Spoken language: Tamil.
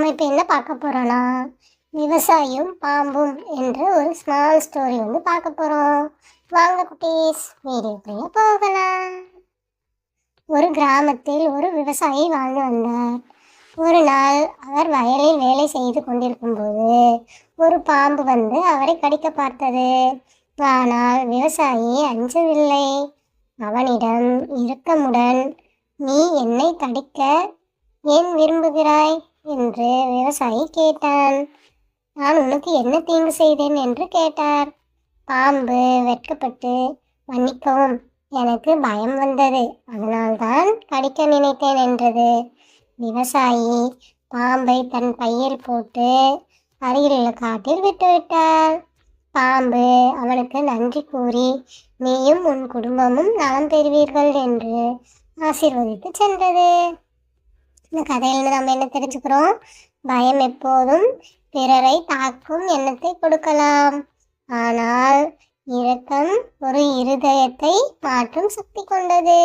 நம்ம இப்போ என்ன பார்க்க போகிறோன்னா விவசாயியும் பாம்பும் என்ற ஒரு ஸ்மால் ஸ்டோரி பார்க்க போகிறோம். வாங்க குட்டீஸ், வீடியோக்குள்ளே போகலாம். ஒரு கிராமத்தில் ஒரு விவசாயி வாழ்ந்து வந்தார். ஒரு நாள் அவர் வயலில் வேலை செய்து கொண்டிருக்கும்போது ஒரு பாம்பு அவரை கடிக்க பார்த்தது. ஆனால் விவசாயி அஞ்சவில்லை. அவனிடம் இரக்கமுடன், "நீ என்னை கடிக்க ஏன் விரும்புகிறாய்?" என்று விவசாயி கேட்டான். "நான் உனக்கு என்ன தீங்கு செய்தேன்?" என்று கேட்டார். பாம்பு வெட்கப்பட்டு, "மன்னிக்கவும், எனக்கு பயம் வந்தது, அதனால்தான் கடிக்க நினைத்தேன்" என்றது. விவசாயி பாம்பை தன் பையில் போட்டு அருகிலுள்ள காட்டில் விட்டுவிட்டார். பாம்பு அவனுக்கு நன்றி கூறி, "நீயும் உன் குடும்பமும் நலம் பெறுவீர்கள்" என்று ஆசீர்வதித்து சென்றது. இந்த கதையிலிருந்து நம்ம என்ன தெரிஞ்சுக்கிறோம்? பயம் எப்போதும் பிறரை தாக்கும் எண்ணத்தை கொடுக்கலாம், ஆனால் இரக்கம் ஒரு இருதயத்தை மாற்றும் சக்தி கொண்டது.